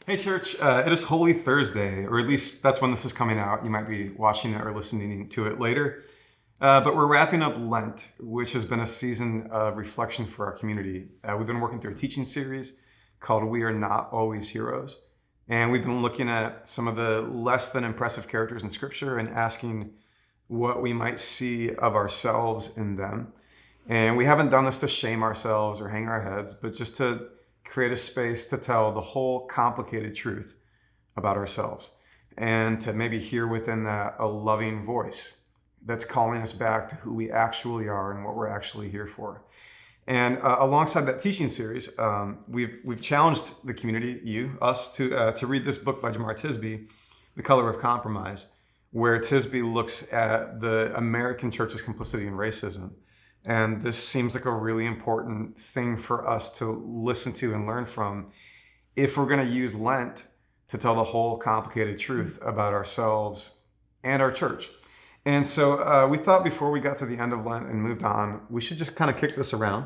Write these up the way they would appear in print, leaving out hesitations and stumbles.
Hey, church, it is Holy Thursday, or at least that's when this is coming out. You might be watching it or listening to it later. But we're wrapping up Lent, which has been a season of reflection for our community. We've been working through a teaching series called We Are Not Always Heroes. And we've been looking at some of the less than impressive characters in Scripture and asking what we might see of ourselves in them. And we haven't done this to shame ourselves or hang our heads, but just to create a space to tell the whole complicated truth about ourselves and to maybe hear within that a loving voice that's calling us back to who we actually are and what we're actually here for. And alongside that teaching series, we've challenged the community, us, to read this book by Jemar Tisby, The Color of Compromise, where Tisby looks at the American church's complicity in racism. And this seems like a really important thing for us to listen to and learn from if we're going to use Lent to tell the whole complicated truth about ourselves and our church. And so we thought before we got to the end of Lent and moved on, we should just kind of kick this around.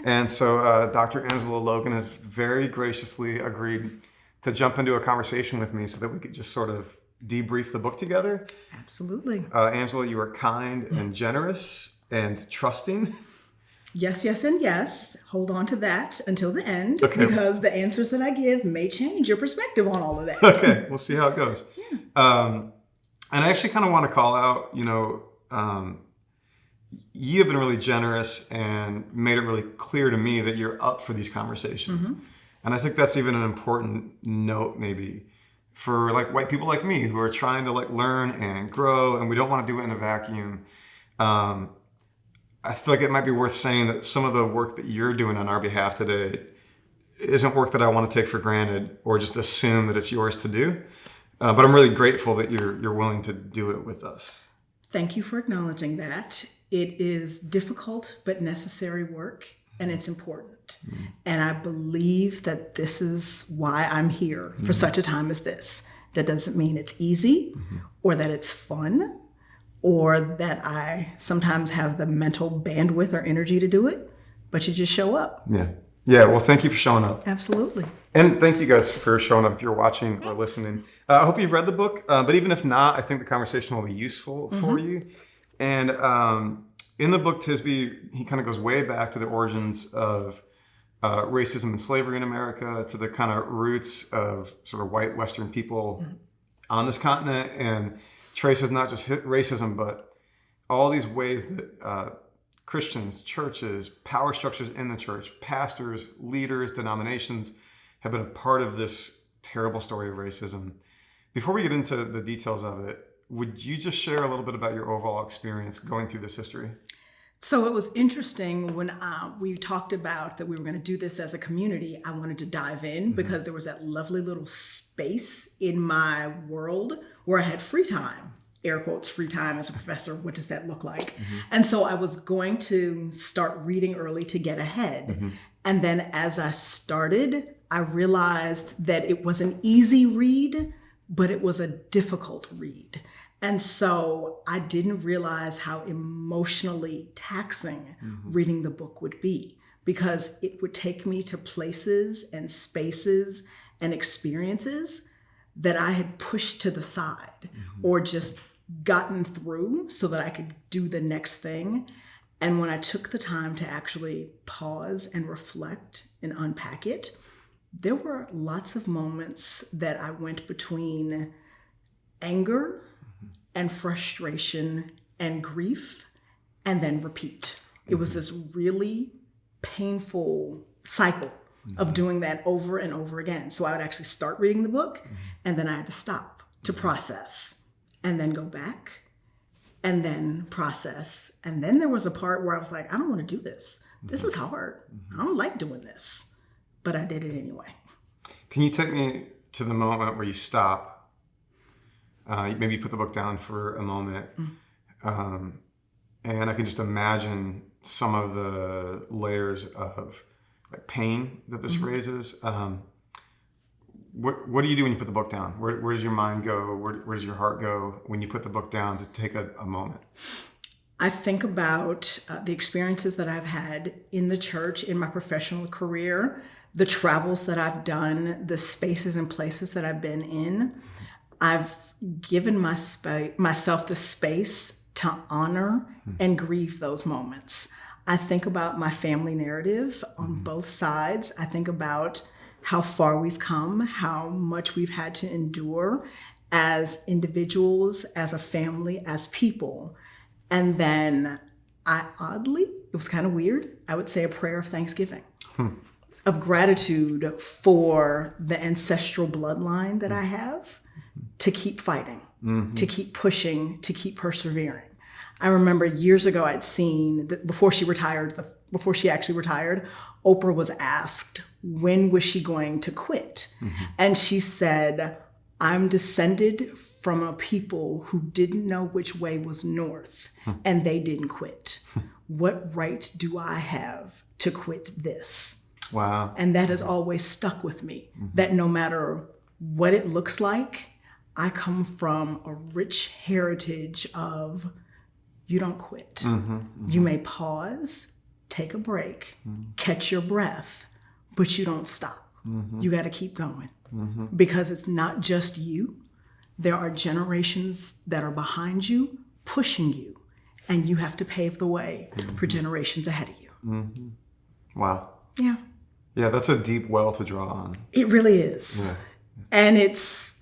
And so Dr. Angela Logan has very graciously agreed to jump into a conversation with me so that we could just sort of debrief the book together. Absolutely. Angela, you are kind and generous and trusting. Yes, yes, and yes. Hold on to that until the end, Okay. because the answers that I give may change your perspective on all of that. Okay, we'll see how it goes. Yeah. And I actually kind of want to call out, you have been really generous and made it really clear to me that you're up for these conversations. Mm-hmm. And I think that's even an important note maybe for like white people like me who are trying to like learn and grow, and we don't want to do it in a vacuum. I feel like it might be worth saying that some of the work that you're doing on our behalf today isn't work that I want to take for granted or just assume that it's yours to do. But I'm really grateful that you're willing to do it with us. Thank you for acknowledging that. It is difficult but necessary work, and it's important. Mm-hmm. And I believe that this is why I'm here for such a time as this. That doesn't mean it's easy or that it's fun, or that I sometimes have the mental bandwidth or energy to do it, but you just show up. Yeah. Yeah. Well, thank you for showing up. Absolutely. And thank you guys for showing up if you're watching or listening. I hope you've read the book, but even if not, I think the conversation will be useful for you. And in the book, Tisby, he kind of goes way back to the origins of racism and slavery in America, to the kind of roots of sort of white Western people on this continent, and traces not just racism, but all these ways that Christians, churches, power structures in the church, pastors, leaders, denominations have been a part of this terrible story of racism. Before we get into the details of it, would you just share a little bit about your overall experience going through this history? So it was interesting when we talked about that we were going to do this as a community. I wanted to dive in because there was that lovely little space in my world where I had free time, air quotes, free time as a professor. What does that look like? And so I was going to start reading early to get ahead. And then as I started, I realized that it was an easy read, but it was a difficult read. And so I didn't realize how emotionally taxing reading the book would be, because it would take me to places and spaces and experiences that I had pushed to the side or just gotten through so that I could do the next thing. And when I took the time to actually pause and reflect and unpack it, there were lots of moments that I went between anger and frustration and grief, and then repeat. It was this really painful cycle of doing that over and over again. So I would actually start reading the book, and then I had to stop to process, and then go back, and then process. And then there was a part where I was like, I don't want to do this. This is hard. I don't like doing this, but I did it anyway. Can you take me to the moment where you stop? Maybe you put the book down for a moment, and I can just imagine some of the layers of like pain that this raises. What do you do when you put the book down? Where does your mind go? Where does your heart go when you put the book down to take a moment? I think about the experiences that I've had in the church, in my professional career, the travels that I've done, the spaces and places that I've been in, I've given myself the space to honor and grieve those moments. I think about my family narrative on both sides. I think about how far we've come, how much we've had to endure as individuals, as a family, as people. And then it was kind of weird, I would say a prayer of thanksgiving, of gratitude for the ancestral bloodline that I have to keep fighting, to keep pushing, to keep persevering. I remember years ago I'd seen that before she actually retired, Oprah was asked, when was she going to quit? And she said, I'm descended from a people who didn't know which way was north, and they didn't quit. What right do I have to quit this? Wow. And that has always stuck with me, that no matter what it looks like, I come from a rich heritage of you don't quit. You may pause, take a break, catch your breath, but you don't stop. You got to keep going. Because it's not just you. There are generations that are behind you, pushing you, and you have to pave the way for generations ahead of you. Wow. Yeah. Yeah, that's a deep well to draw on. It really is. Yeah. And it's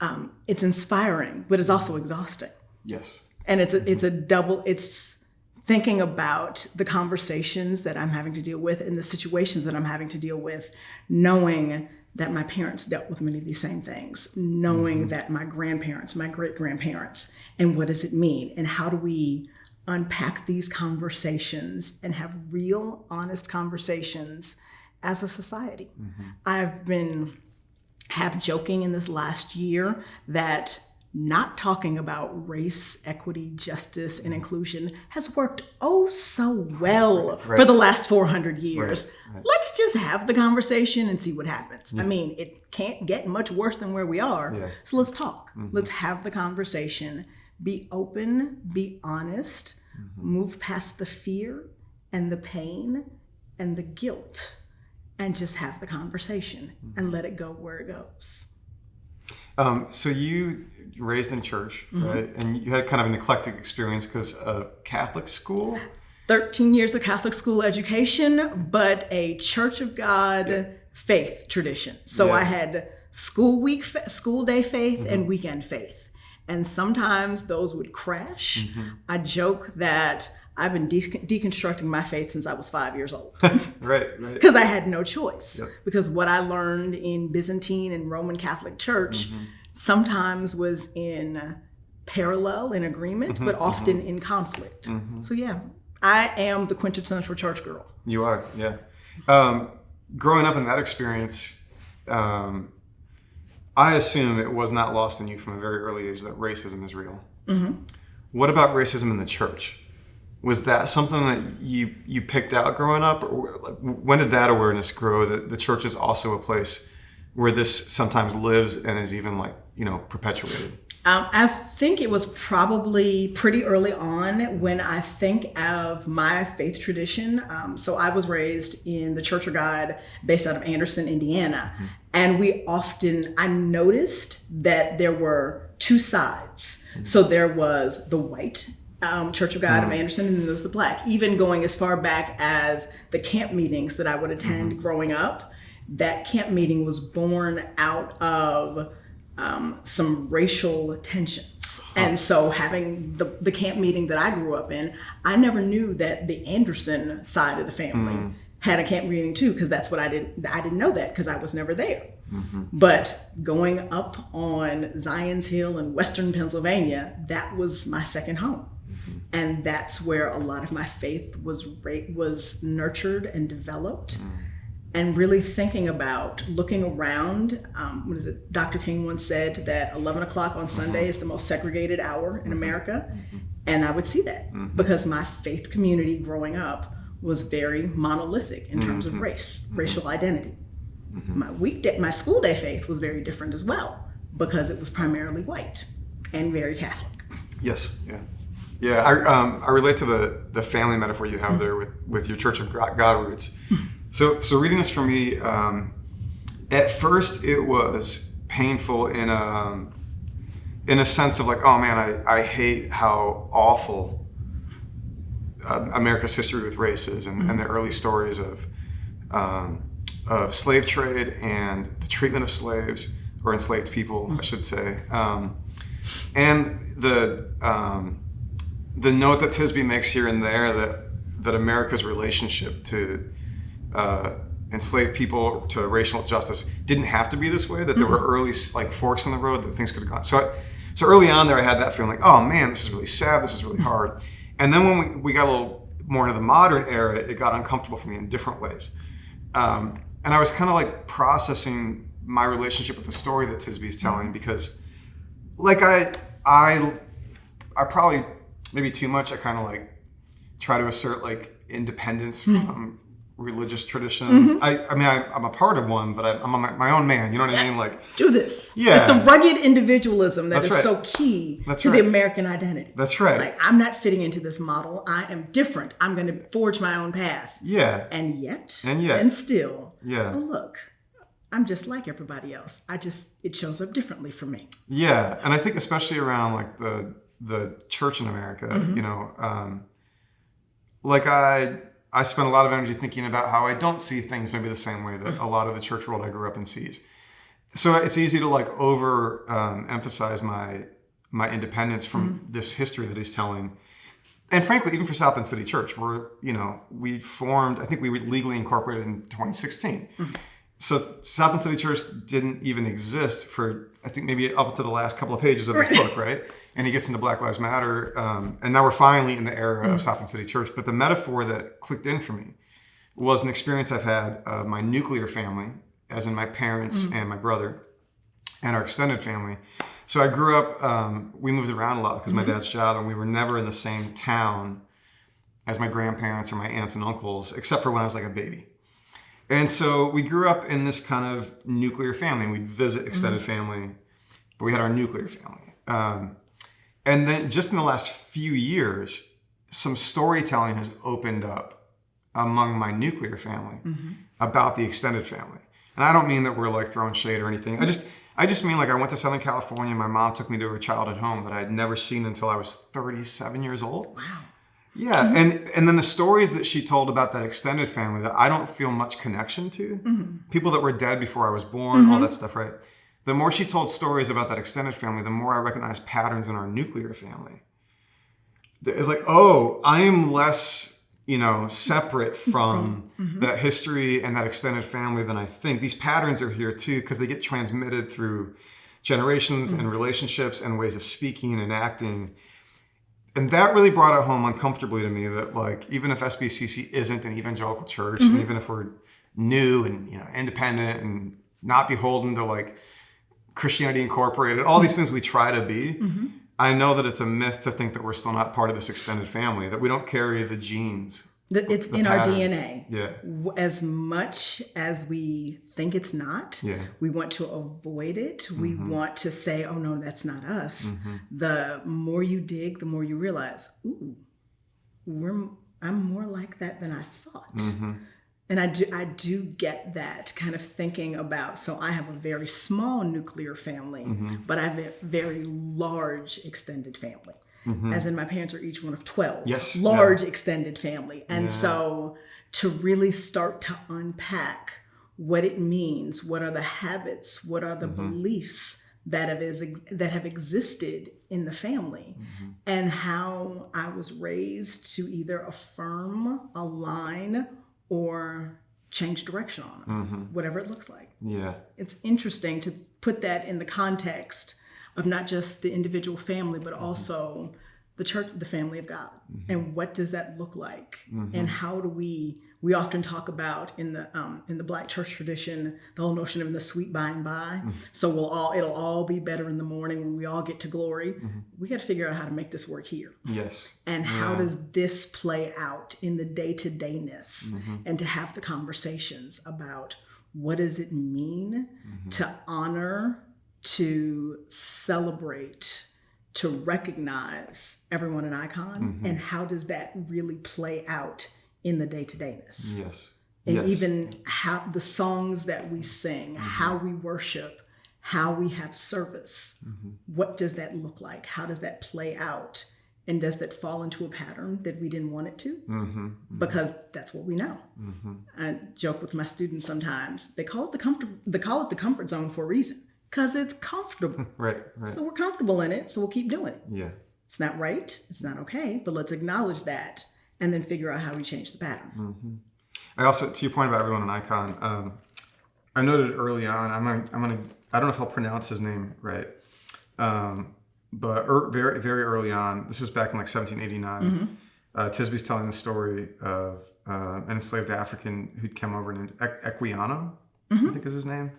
inspiring, but it's also exhausting. Yes. And it's thinking about the conversations that I'm having to deal with and the situations that I'm having to deal with, knowing that my parents dealt with many of these same things, knowing that my grandparents, my great-grandparents, and what does it mean? And how do we unpack these conversations and have real, honest conversations as a society? I've been half joking in this last year that not talking about race, equity, justice, and inclusion has worked oh so well for the last 400 years. Right. Let's just have the conversation and see what happens. I mean, it can't get much worse than where we are. Yeah. So let's talk. Let's have the conversation. Be open, be honest, move past the fear and the pain and the guilt, and just have the conversation and let it go where it goes. So you raised in church, right? And you had kind of an eclectic experience because of Catholic school. 13 years of Catholic school education, but a Church of God faith tradition. So I had school day faith and weekend faith. And sometimes those would crash. I joke that I've been deconstructing my faith since I was 5 years old. Right. Because I had no choice. Yep. Because what I learned in Byzantine and Roman Catholic Church sometimes was in parallel, in agreement, but often in conflict. So yeah, I am the quintessential church girl. You are, yeah. Growing up in that experience, I assume it was not lost on you from a very early age that racism is real. What about racism in the church? Was that something that you picked out growing up? Or when did that awareness grow that the church is also a place where this sometimes lives and is even perpetuated? I think it was probably pretty early on when I think of my faith tradition. So I was raised in the Church of God based out of Anderson, Indiana. And I noticed that there were two sides. So there was the white Church of God of Anderson, and then there was the black. Even going as far back as the camp meetings that I would attend growing up, that camp meeting was born out of some racial tensions. And so having the camp meeting that I grew up in, I never knew that the Anderson side of the family had a camp meeting too, because that's what I didn't know that because I was never there. But going up on Zion's Hill in Western Pennsylvania, that was my second home. And that's where a lot of my faith was nurtured and developed. And really thinking about looking around, Dr. King once said that 11 o'clock on Sunday is the most segregated hour in America. And I would see that because my faith community growing up was very monolithic in terms of racial identity. My school day faith was very different as well because it was primarily white and very Catholic. Yes, yeah. Yeah, I relate to the family metaphor you have there with your Church of God roots. So reading this for me, At first, it was painful in a sense of like, oh man, I hate how awful America's history with race is, and the early stories of slave trade and the treatment of slaves, or enslaved people, I should say, and the note that Tisby makes here and there that America's relationship to enslaved people, to racial justice, didn't have to be this way. That there were early like forks in the road that things could have gone. So early on there, I had that feeling like, oh man, this is really sad. This is really hard. And then when we got a little more into the modern era, it got uncomfortable for me in different ways. And I was kind of like processing my relationship with the story that Tisby's telling, because like I probably, maybe too much, I kind of like try to assert like independence from religious traditions. I mean, I'm a part of one, but I'm my own man. You know what I mean? Like, do this. Yeah. It's the rugged individualism that That's is right. so key That's to right. the American identity. That's right. Like, I'm not fitting into this model. I am different. I'm going to forge my own path. Yeah. And yet, And still, Yeah. oh, look, I'm just like everybody else. it shows up differently for me. Yeah, and I think especially around like the church in America, you know, like I spend a lot of energy thinking about how I don't see things maybe the same way that a lot of the church world I grew up in sees. So it's easy to like emphasize my independence from this history that he's telling. And frankly, even for South Bend City Church, where, you know, we formed, I think we were legally incorporated in 2016. So South Bend City Church didn't even exist for, I think, maybe up to the last couple of pages of this book, right? And he gets into Black Lives Matter. And now we're finally in the era of South Bend City Church. But the metaphor that clicked in for me was an experience I've had of my nuclear family, as in my parents and my brother, and our extended family. So I grew up, we moved around a lot because of my dad's job, and we were never in the same town as my grandparents or my aunts and uncles, except for when I was like a baby. And so we grew up in this kind of nuclear family. We'd visit extended family, but we had our nuclear family. And then just in the last few years, some storytelling has opened up among my nuclear family about the extended family. And I don't mean that we're like throwing shade or anything. I just mean like I went to Southern California. My mom took me to her childhood home that I had never seen until I was 37 years old. Wow. Yeah, and then the stories that she told about that extended family that I don't feel much connection to, people that were dead before I was born, all that stuff, right? The more she told stories about that extended family, the more I recognized patterns in our nuclear family. It's like, oh, I am less, you know, separate from that history and that extended family than I think. These patterns are here too, because they get transmitted through generations and relationships and ways of speaking and acting. And that really brought it home uncomfortably to me that, like, even if SBCC isn't an evangelical church, and even if we're new and, you know, independent and not beholden to like Christianity Incorporated, all these things we try to be, I know that it's a myth to think that we're still not part of this extended family, that we don't carry the genes. It's in patterns. our DNA. Yeah. As much as we think it's not, we want to avoid it. We want to say, oh no, that's not us. The more you dig, the more you realize, ooh, I'm more like that than I thought. And I do get that kind of thinking about, so I have a very small nuclear family, but I have a very large extended family. As in my parents are each one of 12. Yes. Large extended family. And so to really start to unpack what it means, what are the habits, what are the beliefs that have existed in the family, and how I was raised to either affirm, align, or change direction on them, whatever it looks like. Yeah. It's interesting to put that in the context of not just the individual family, but also the church, the family of God. And what does that look like? And how do we often talk about in the Black church tradition, the whole notion of the sweet by and by. So it'll all be better in the morning when we all get to glory. We got to figure out how to make this work here. Yes. And how does this play out in the day-to-dayness, and to have the conversations about what does it mean to honor, to celebrate, to recognize everyone an icon, and how does that really play out in the day-to-dayness? Yes. And Yes. even how the songs that we sing, how we worship, how we have service, what does that look like? How does that play out? And does that fall into a pattern that we didn't want it to? Because that's what we know. I joke with my students sometimes. They call it the comfort zone for a reason, because it's comfortable. Right. So we're comfortable in it, so we'll keep doing it. Yeah. It's not right. It's not okay. But let's acknowledge that and then figure out how we change the pattern. I also, to your point about everyone an icon, I noted early on. I don't know if I'll pronounce his name right, but very very early on. This is back in like 1789. Tisby's telling the story of an enslaved African who'd come over named Equiano, I think is his name.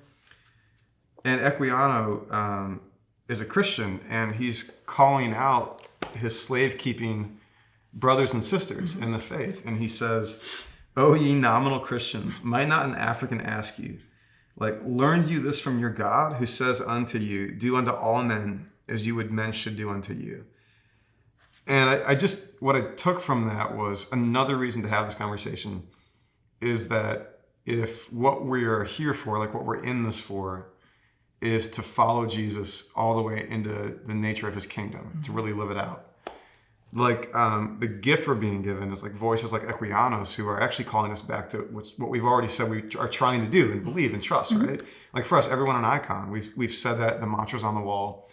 And Equiano is a Christian, and he's calling out his slave keeping brothers and sisters in the faith, and he says, "O ye nominal Christians, might not an African ask you, like, learned you this from your God, who says unto you, do unto all men as you would men should do unto you?" And what I took from that was another reason to have this conversation is that if what we are here for, like what we're in this for, is to follow Jesus all the way into the nature of his kingdom, to really live it out. Like the gift we're being given is like voices like Equianos who are actually calling us back to what we've already said we are trying to do and believe and trust, right? Like for us, everyone an icon. We've said that, the mantra's on the wall.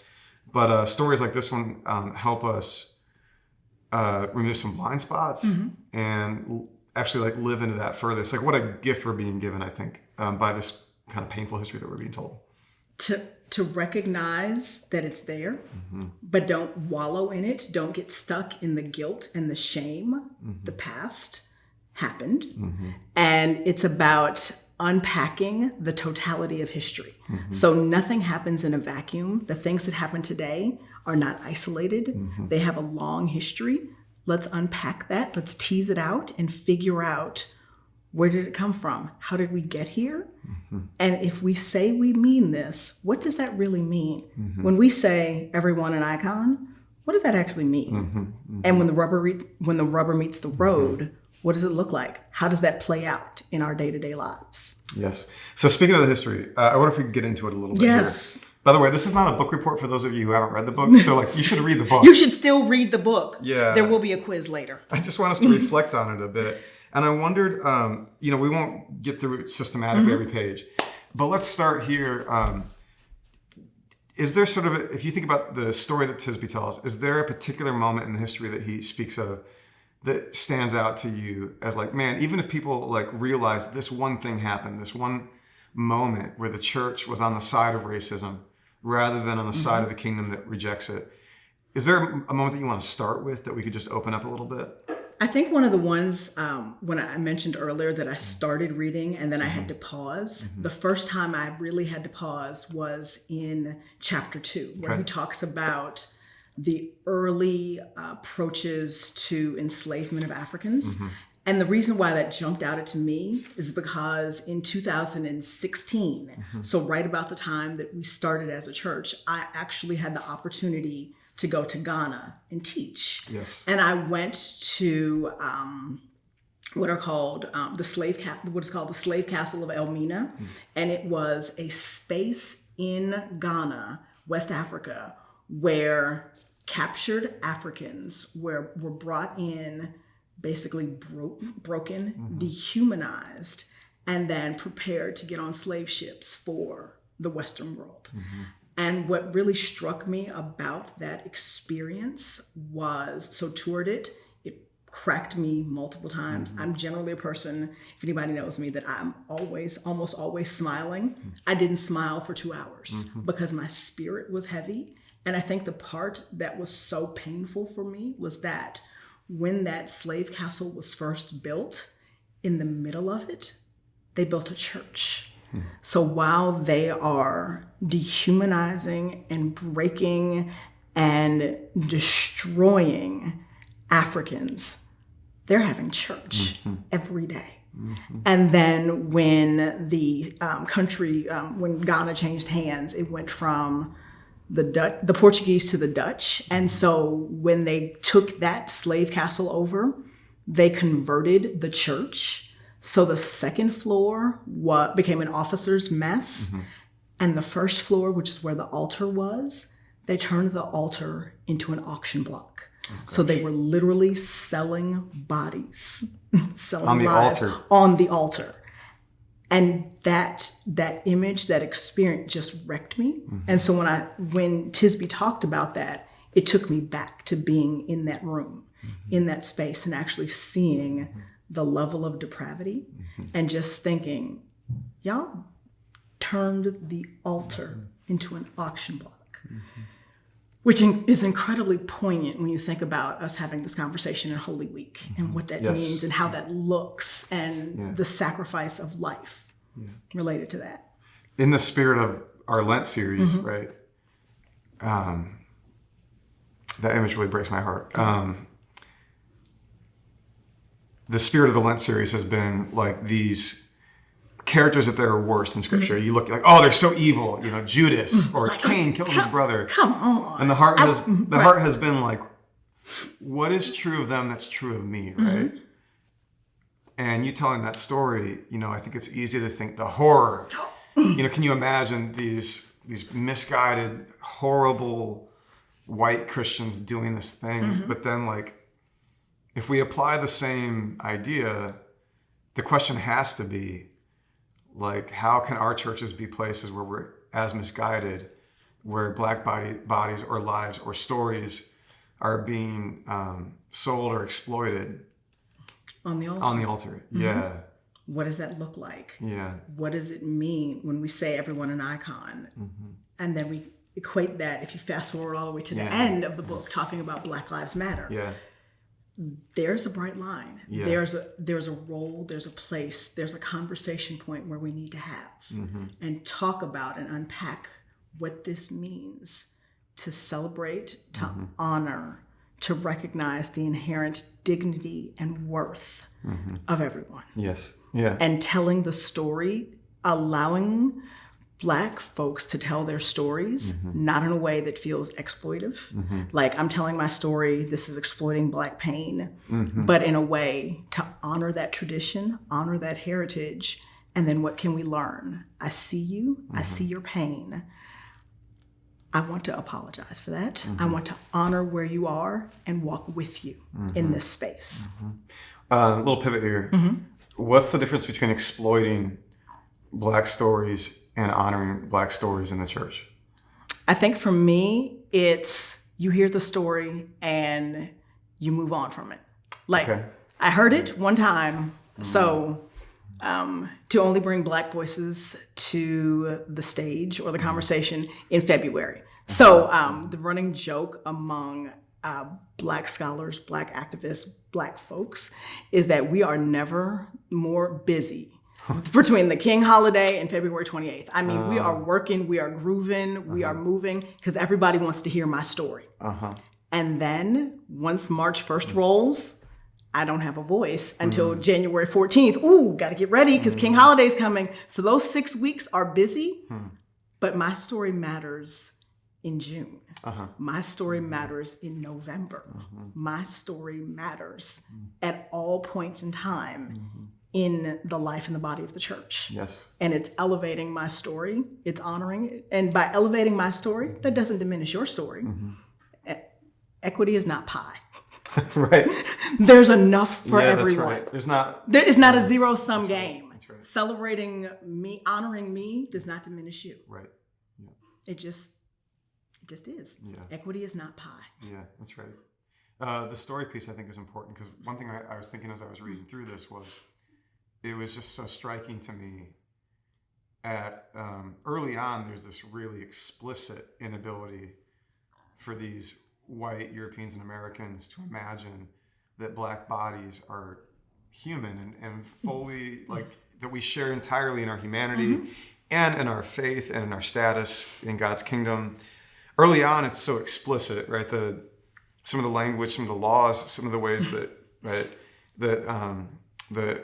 But stories like this one help us remove some blind spots and actually like live into that further. It's like what a gift we're being given, I think, by this kind of painful history that we're being told. To recognize that it's there, but don't wallow in it. Don't get stuck in the guilt and the shame. The past happened. And it's about unpacking the totality of history. So nothing happens in a vacuum. The things that happen today are not isolated. They have a long history. Let's unpack that. Let's tease it out and figure out, where did it come from? How did we get here? And if we say we mean this, what does that really mean? When we say everyone an icon, what does that actually mean? And when the rubber meets the road, what does it look like? How does that play out in our day-to-day lives? Yes. So speaking of the history, I wonder if we could get into it a little bit. Yes. Here. By the way, this is not a book report for those of you who haven't read the book. So like, you should read the book. You should still read the book. Yeah. There will be a quiz later. I just want us to reflect on it a bit. And I wondered, we won't get through it systematically every page, but let's start here. Is there sort of, if you think about the story that Tisby tells, is there a particular moment in the history that he speaks of that stands out to you as like, man, even if people like realize this one thing happened, this one moment where the church was on the side of racism rather than on the side of the kingdom that rejects it, is there a moment that you want to start with that we could just open up a little bit? I think one of the ones when I mentioned earlier that I started reading and then I had to pause. The first time I really had to pause was in chapter 2, where he talks about the early approaches to enslavement of Africans. And the reason why that jumped out at me is because in 2016, so right about the time that we started as a church, I actually had the opportunity to go to Ghana and teach. Yes. And I went to what is called the slave castle of Elmina, and it was a space in Ghana, West Africa, where captured Africans were brought in, basically broken, dehumanized, and then prepared to get on slave ships for the Western world. And what really struck me about that experience was, so toured it cracked me multiple times. I'm generally a person, if anybody knows me, that I'm almost always smiling. I didn't smile for 2 hours because my spirit was heavy. And I think the part that was so painful for me was that when that slave castle was first built, in the middle of it, they built a church. So while they are dehumanizing and breaking and destroying Africans, they're having church every day. And then when the when Ghana changed hands, it went from the Portuguese to the Dutch. And so when they took that slave castle over, they converted the church. So the second floor became an officer's mess. And the first floor, which is where the altar was, they turned the altar into an auction block. So they were literally selling bodies, selling on the lives altar. On the altar. And that image, that experience just wrecked me. And so when Tisby talked about that, it took me back to being in that room, in that space, and actually seeing the level of depravity and just thinking, y'all turned the altar into an auction block, which is incredibly poignant when you think about us having this conversation in Holy Week and what that means and how that looks and the sacrifice of life related to that. In the spirit of our Lent series, right? That image really breaks my heart. The spirit of the Lent series has been like these characters at their worst in Scripture. You look like, oh, they're so evil. Judas or Cain killed his brother. Come on. And the heart has been like, what is true of them that's true of me, right? And you telling that story, I think it's easy to think the horror. Can you imagine these misguided, horrible white Christians doing this thing? But then, like, if we apply the same idea, the question has to be, like, how can our churches be places where we're as misguided, where Black bodies or lives or stories are being sold or exploited on the altar? On the altar, yeah. What does that look like? Yeah. What does it mean when we say everyone an icon? And then we equate that, if you fast forward all the way to the end of the book, talking about Black Lives Matter. Yeah. There's a bright line. Yeah. There's a role, there's a place, there's a conversation point where we need to have and talk about and unpack what this means to celebrate, to honor, to recognize the inherent dignity and worth of everyone. Yes. Yeah. And telling the story, allowing Black folks to tell their stories, not in a way that feels exploitive. Like, I'm telling my story, this is exploiting Black pain, but in a way to honor that tradition, honor that heritage, and then what can we learn? I see you, I see your pain. I want to apologize for that. I want to honor where you are and walk with you in this space. A little pivot here. What's the difference between exploiting Black stories and honoring Black stories in the church? I think for me, it's you hear the story and you move on from it. Like, I heard it one time, so to only bring Black voices to the stage or the conversation in February. So the running joke among Black scholars, Black activists, Black folks is that we are never more busy between the King holiday and February 28th. I mean, we are working, we are grooving, we are moving, because everybody wants to hear my story. And then once March 1st rolls, I don't have a voice until January 14th. Ooh, got to get ready because King holiday's coming. So those 6 weeks are busy, but my story matters in June. My story matters in November. My story matters at all points in time in the life and the body of the church. Yes. And it's elevating my story. It's honoring it. And by elevating my story, that doesn't diminish your story. Equity is not pie. Right. There's enough for everyone. That's right. There is not a zero-sum game. That's right. Celebrating me, honoring me does not diminish you. Right. Yeah. It just is. Yeah. Equity is not pie. Yeah, that's right. The story piece, I think, is important because one thing I was thinking as I was reading through this was it was just so striking to me at early on, there's this really explicit inability for these white Europeans and Americans to imagine that Black bodies are human and fully, like, that we share entirely in our humanity and in our faith and in our status in God's kingdom. Early on, it's so explicit, right? Some of the language, some of the laws, some of the ways that the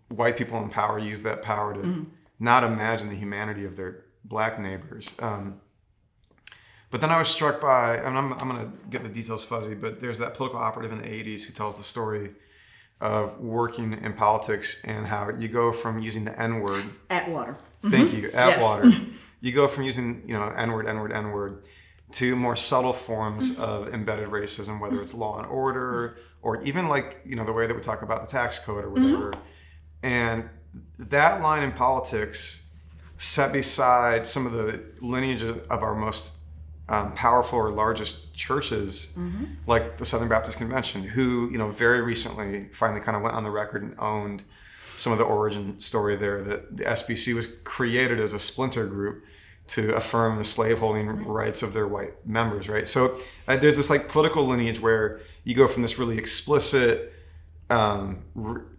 white people in power use that power to not imagine the humanity of their Black neighbors. But then I was struck by, and I'm going to get the details fuzzy, but there's that political operative in the 80s who tells the story of working in politics and how you go from using the N word. Atwater. Thank you, Atwater. You go from using, N word, to more subtle forms of embedded racism, whether it's law and order, or even like, the way that we talk about the tax code or whatever. And that line in politics, set beside some of the lineage of our most powerful or largest churches, like the Southern Baptist Convention, who, very recently finally kind of went on the record and owned some of the origin story there, that the SBC was created as a splinter group to affirm the slaveholding rights of their white members, right? So there's this like political lineage where you go from this really explicit,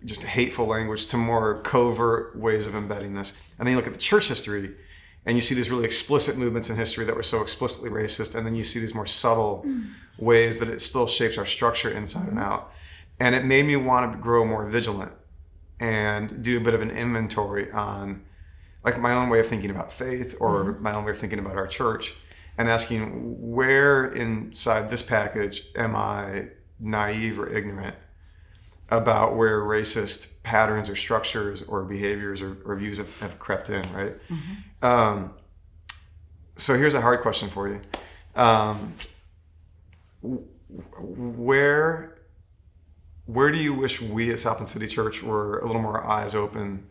just hateful language to more covert ways of embedding this. And then you look at the church history and you see these really explicit movements in history that were so explicitly racist. And then you see these more subtle ways that it still shapes our structure inside and out. And it made me want to grow more vigilant and do a bit of an inventory on like my own way of thinking about faith or my own way of thinking about our church, and asking, where inside this package am I naive or ignorant about where racist patterns or structures or behaviors or views have crept in, right? So here's a hard question for you. Where do you wish we at South Bend City Church were a little more eyes open,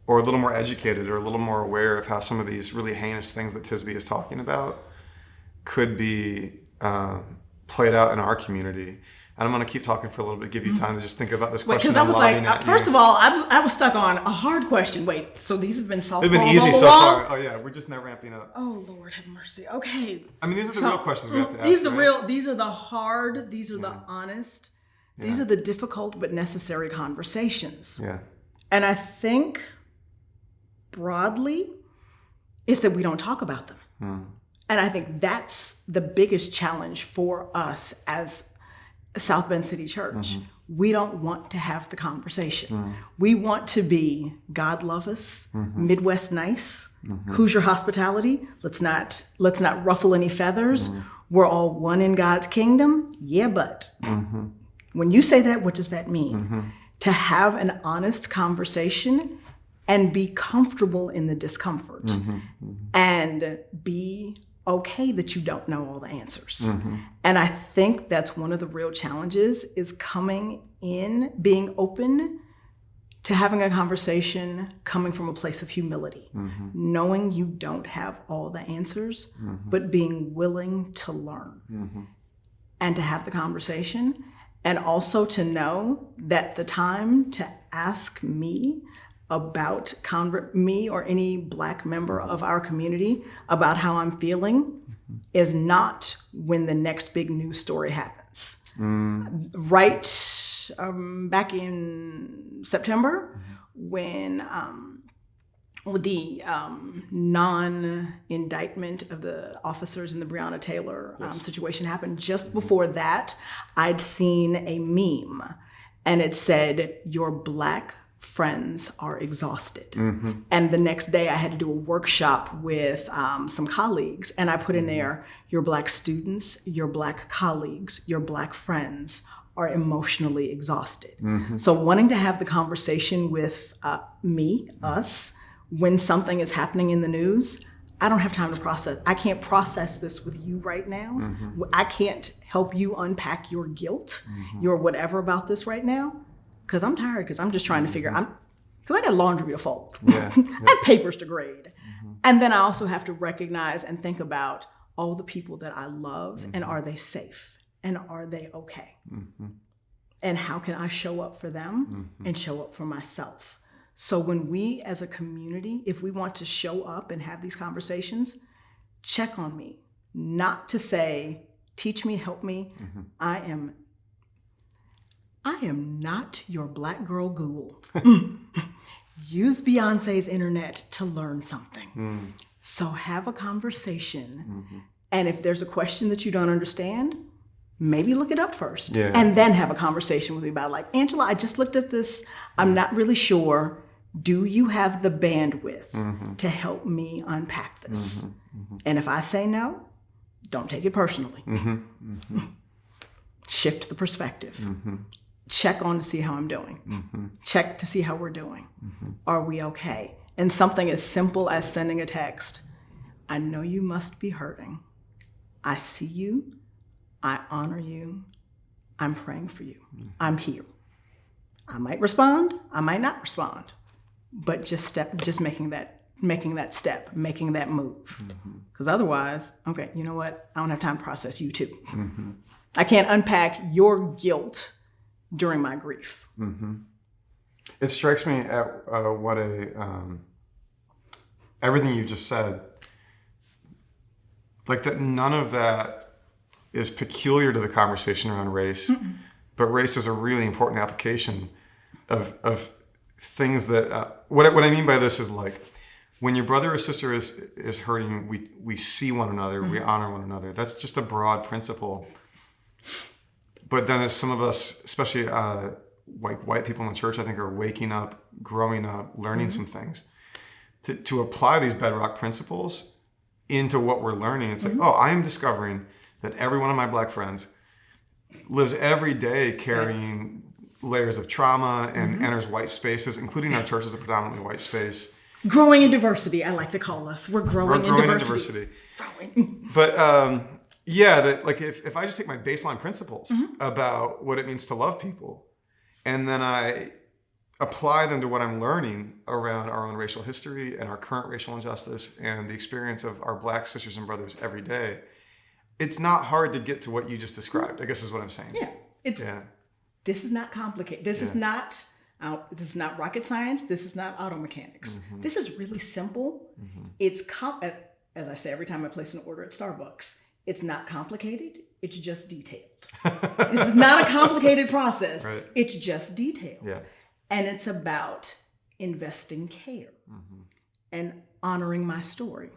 or a little more educated, or a little more aware of how some of these really heinous things that Tisby is talking about could be played out in our community? And I'm going to keep talking for a little bit, give you time to just think about this question. Because I was like, first of all, I was stuck on a hard question. Wait, so these have been softballs? They've been easy so far. Oh yeah, we're just now ramping up. Oh Lord, have mercy. Okay. I mean, these are the real questions we have to ask. These are the real. These are the hard. These are the honest. These are the difficult but necessary conversations. Yeah. And I think broadly is that we don't talk about them. And I think that's the biggest challenge for us as South Bend City Church. We don't want to have the conversation. We want to be God love us, Midwest nice, Hoosier hospitality. Let's not ruffle any feathers. We're all one in God's kingdom. Yeah, but when you say that, what does that mean? To have an honest conversation and be comfortable in the discomfort and be okay that you don't know all the answers. And I think that's one of the real challenges, is coming in, being open to having a conversation coming from a place of humility, knowing you don't have all the answers, but being willing to learn and to have the conversation. And also to know that the time to ask me about me or any Black member of our community about how I'm feeling is not when the next big news story happens. Right back in September, when the non-indictment of the officers in the Breonna Taylor situation happened, just before that, I'd seen a meme and it said, "Your Black friends are exhausted." And the next day I had to do a workshop with some colleagues, and I put in there, your Black students, your Black colleagues, your Black friends are emotionally exhausted. So wanting to have the conversation with us, when something is happening in the news, I don't have time to process. I can't process this with you right now. I can't help you unpack your guilt, your whatever about this right now. Because I'm tired, because I'm just trying to figure out, because I got laundry to fold. I have papers to grade. And then I also have to recognize and think about all the people that I love, and are they safe? And are they okay? And how can I show up for them and show up for myself? So when we as a community, if we want to show up and have these conversations, check on me. Not to say, teach me, help me. I am not your Black girl Google. Use Beyonce's internet to learn something. So have a conversation. And if there's a question that you don't understand, maybe look it up first. And then have a conversation with me about, like, Angela, I just looked at this. I'm not really sure. Do you have the bandwidth to help me unpack this? And if I say no, don't take it personally. shift the perspective. Check on to see how I'm doing. Check to see how we're doing. Are we okay? And something as simple as sending a text. I know you must be hurting. I see you. I honor you. I'm praying for you. I'm here. I might respond. I might not respond. But just making that step, making that move. Because otherwise, okay, you know what? I don't have time to process you too. I can't unpack your guilt during my grief. It strikes me at what everything you just said, like that none of that is peculiar to the conversation around race, but race is a really important application of things that, what I mean by this is like, when your brother or sister is hurting, we see one another, we honor one another. That's just a broad principle. But then as some of us, especially like white people in the church, I think are waking up, growing up, learning some things. To apply these bedrock principles into what we're learning, it's like, oh, I am discovering that every one of my Black friends lives every day carrying layers of trauma and enters white spaces, including our church as a predominantly white space. Growing in diversity, I like to call us. We're growing in diversity. Growing. But yeah, that like if I just take my baseline principles about what it means to love people, and then I apply them to what I'm learning around our own racial history and our current racial injustice and the experience of our Black sisters and brothers every day, it's not hard to get to what you just described, I guess is what I'm saying. This is not complicated. This is not rocket science. This is not auto mechanics. This is really simple. It's as I say every time I place an order at Starbucks, it's not complicated. It's just detailed. This is not a complicated process. Right. It's just detailed. Yeah. And it's about investing care and honoring my story.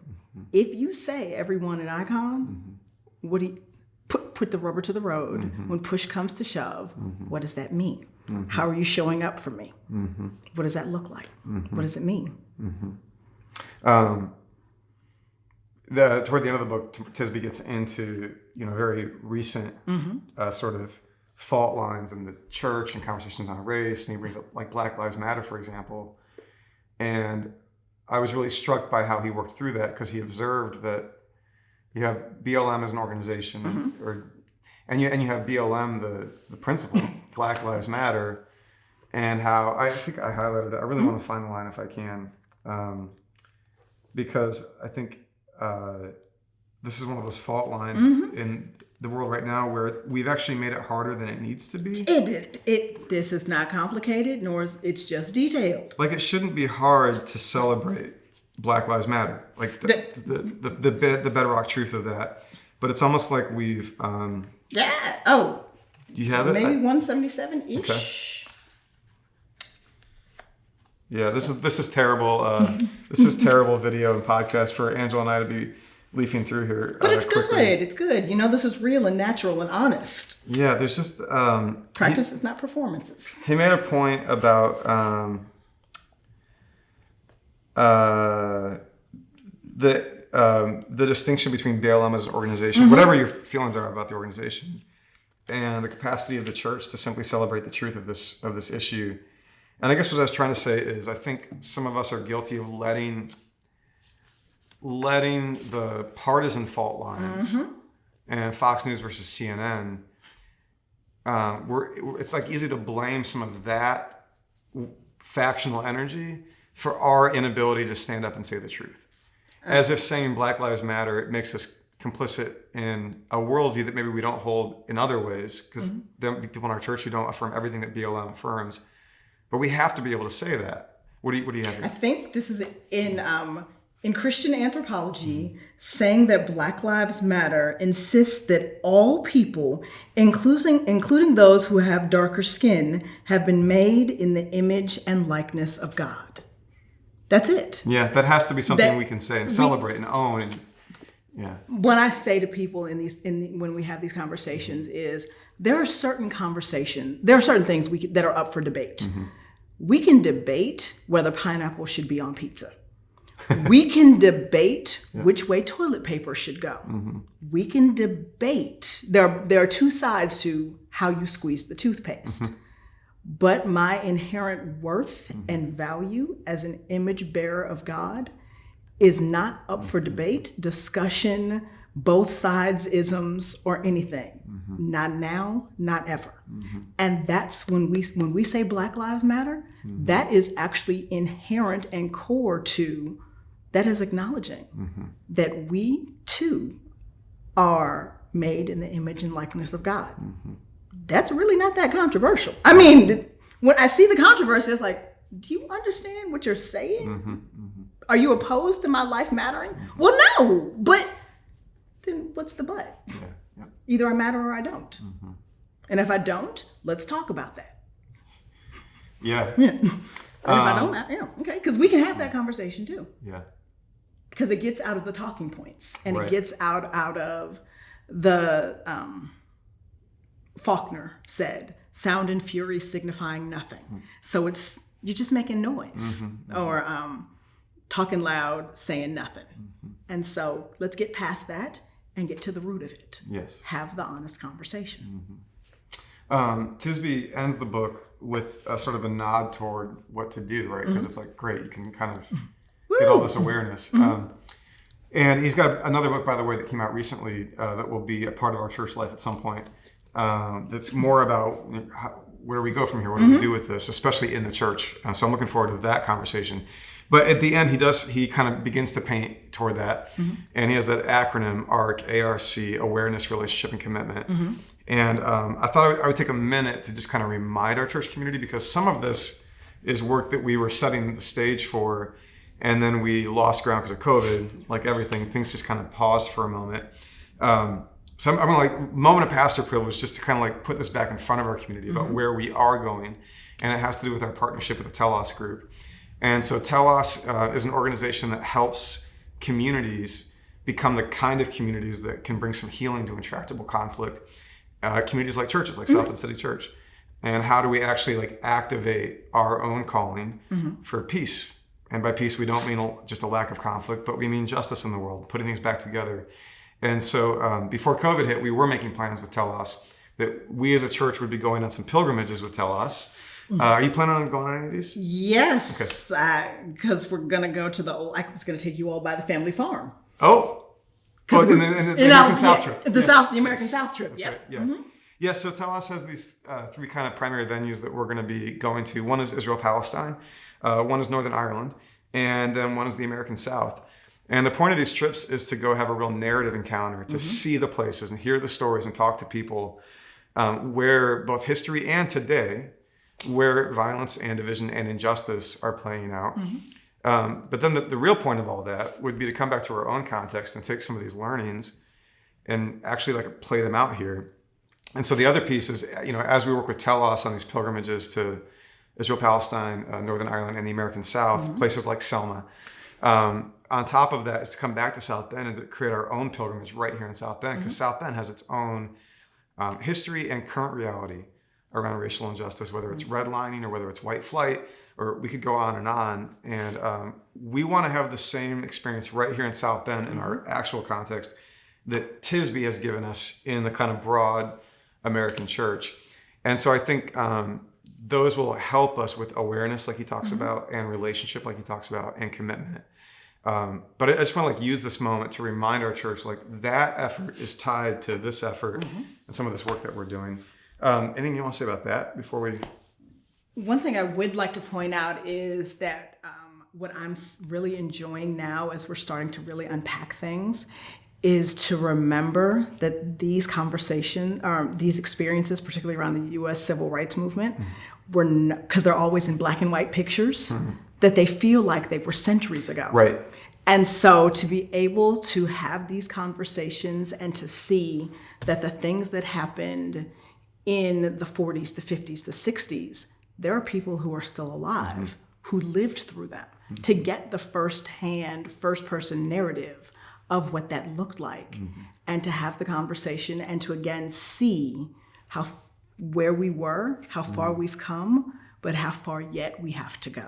If you say everyone at Icon, what do you put the rubber to the road when push comes to shove? What does that mean? How are you showing up for me? What does that look like? What does it mean? Toward the end of the book, Tisby gets into very recent sort of fault lines in the church and conversations on race, and he brings up like Black Lives Matter, for example. And I was really struck by how he worked through that, because he observed that you have BLM as an organization, and you have BLM, the principle, Black Lives Matter, and how I think I highlighted it. I really want to find the line if I can, because I think this is one of those fault lines in the world right now where we've actually made it harder than it needs to be. This is not complicated, nor is it's just detailed. Like, it shouldn't be hard to celebrate Black Lives Matter, like the bedrock truth of that. But it's almost like we've do you have it? Maybe 177-ish. Okay. Yeah, this is terrible. This is terrible video and podcast for Angela and I to be leafing through here. But it's quickly. good. It's good. This is real and natural and honest. Yeah, there's just practices, not performances. He made a point about the distinction between BLM as an organization, whatever your feelings are about the organization, and the capacity of the church to simply celebrate the truth of this issue. And I guess what I was trying to say is, I think some of us are guilty of letting the partisan fault lines and Fox News versus CNN, it's like easy to blame some of that factional energy for our inability to stand up and say the truth. As if saying Black Lives Matter, it makes us complicit in a worldview that maybe we don't hold in other ways, because there are people in our church who don't affirm everything that BLM affirms. But we have to be able to say that. What do you have here? I think this is in Christian anthropology, saying that Black Lives Matter insists that all people, including those who have darker skin, have been made in the image and likeness of God. That's it. Yeah, that has to be something we can say and celebrate and own. And yeah. What I say to people when we have these conversations is, there are certain things that are up for debate. We can debate whether pineapple should be on pizza. We can debate which way toilet paper should go. We can debate. There are two sides to how you squeeze the toothpaste. But my inherent worth and value as an image bearer of God is not up for debate, discussion, both sides isms, or anything. Not now, not ever. And that's when we say Black Lives Matter, that is actually inherent and core to, that is acknowledging that we too are made in the image and likeness of God. That's really not that controversial. I mean, when I see the controversy, it's like, do you understand what you're saying? Are you opposed to my life mattering? Well, no, but then what's the but? Either I matter or I don't. And if I don't, let's talk about that. And if I don't, okay, because we can have that conversation too. Because it gets out of the talking points, and it gets out of the Faulkner said, sound and fury signifying nothing. So you're just making noise or talking loud, saying nothing. And so let's get past that and get to the root of it. Have the honest conversation. Tisby ends the book with a sort of a nod toward what to do, right? Because it's like, great, you can kind of get all this awareness. And he's got another book, by the way, that came out recently that will be a part of our church life at some point. That's more about where do we go from here? What do we do with this, especially in the church? So I'm looking forward to that conversation. But at the end, he kind of begins to paint toward that. And he has that acronym, ARC, A-R-C, Awareness, Relationship, and Commitment. And I thought I would take a minute to just kind of remind our church community, because some of this is work that we were setting the stage for, and then we lost ground because of COVID. Like everything, things just kind of paused for a moment. So I'm like, moment of pastor privilege just to kind of like put this back in front of our community about where we are going. And it has to do with our partnership with the Telos group. And so Telos is an organization that helps communities become the kind of communities that can bring some healing to intractable conflict. Communities like churches, like South End City Church. And how do we actually like activate our own calling for peace? And by peace, we don't mean just a lack of conflict, but we mean justice in the world, putting things back together. And so before COVID hit, we were making plans with Telos that we as a church would be going on some pilgrimages with Telos. Are you planning on going on any of these? Yes, because we're going to go to I was going to take you all by the family farm. In the American South trip. The American South trip, Yeah, so Telos has these three kind of primary venues that we're going to be going to. One is Israel-Palestine, one is Northern Ireland, and then one is the American South. And the point of these trips is to go have a real narrative encounter, to see the places and hear the stories and talk to people where both history and today, where violence and division and injustice are playing out. But then the real point of all that would be to come back to our own context and take some of these learnings and actually like play them out here. And so the other piece is, as we work with Telos on these pilgrimages to Israel, Palestine, Northern Ireland, and the American South, places like Selma, on top of that is to come back to South Bend and to create our own pilgrimage right here in South Bend, because South Bend has its own history and current reality around racial injustice, whether it's redlining or whether it's white flight, or we could go on. And we want to have the same experience right here in South Bend in our actual context that Tisby has given us in the kind of broad American church. And so I think those will help us with awareness, like he talks about, and relationship, like he talks about, and commitment. But I just want to use this moment to remind our church, that effort is tied to this effort and some of this work that we're doing. Anything you want to say about that before we? One thing I would like to point out is that what I'm really enjoying now as we're starting to really unpack things is to remember that these conversations, these experiences, particularly around the U.S. civil rights movement, were because they're always in black and white pictures, that they feel like they were centuries ago. Right. And so to be able to have these conversations and to see that the things that happened in the 40s, the 50s, the 60s, there are people who are still alive who lived through them, to get the first-hand, first-person narrative of what that looked like, and to have the conversation and to again see where we were, how far we've come, but how far yet we have to go.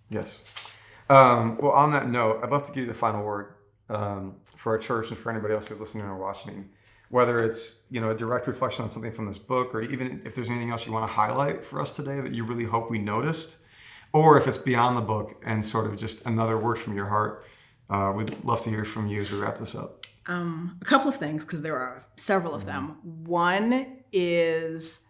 Yes. Well, on that note, I'd love to give you the final word for our church and for anybody else who's listening or watching. whether it's, a direct reflection on something from this book, or even if there's anything else you want to highlight for us today that you really hope we noticed, or if it's beyond the book and sort of just another word from your heart. We'd love to hear from you as we wrap this up. A couple of things, because there are several of them. One is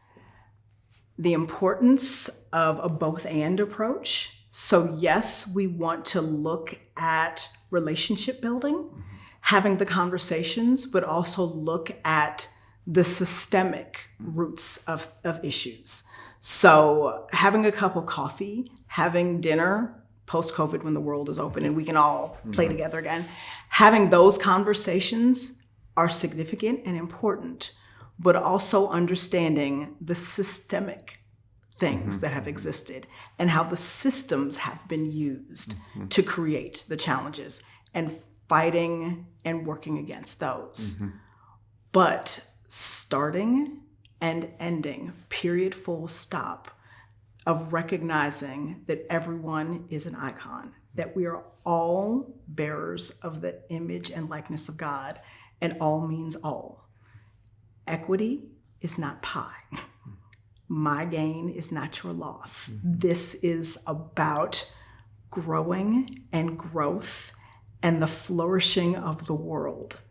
the importance of a both-and approach. So yes, we want to look at relationship building, having the conversations, but also look at the systemic roots of issues. So having a cup of coffee, having dinner, post-COVID when the world is open and we can all play together again, having those conversations are significant and important, but also understanding the systemic things that have existed and how the systems have been used to create the challenges, and fighting and working against those. But starting and ending, period, full stop, of recognizing that everyone is an icon, that we are all bearers of the image and likeness of God, and all means all. Equity is not pie. My gain is not your loss. This is about growing and growth and the flourishing of the world.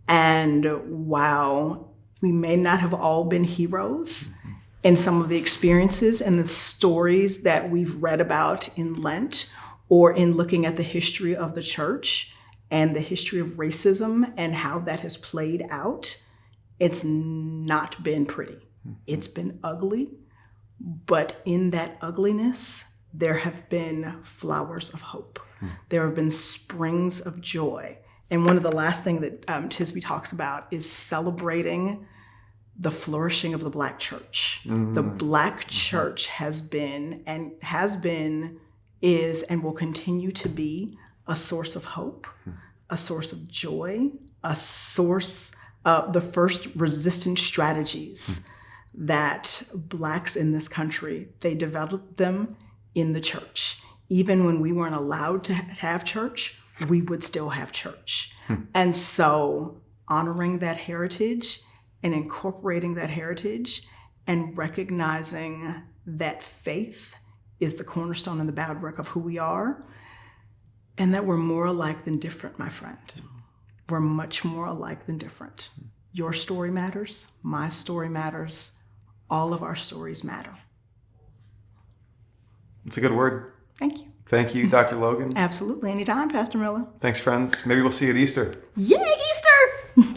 And while we may not have all been heroes, and some of the experiences and the stories that we've read about in Lent, or in looking at the history of the church and the history of racism and how that has played out, it's not been pretty. It's been ugly, but in that ugliness, there have been flowers of hope. There have been springs of joy. And one of the last things that Tisby talks about is celebrating the flourishing of the Black church. The Black church has been, is, and will continue to be a source of hope, a source of joy, a source of the first resistance strategies that Blacks in this country, they developed them in the church. Even when we weren't allowed to have church, we would still have church. And so honoring that heritage and incorporating that heritage and recognizing that faith is the cornerstone and the bedrock of who we are, and that we're more alike than different, my friend. We're much more alike than different. Your story matters, my story matters, all of our stories matter. It's a good word. Thank you. Thank you, Dr. Logan. Absolutely. Anytime, Pastor Miller. Thanks, friends. Maybe we'll see you at Easter. Yay, Easter!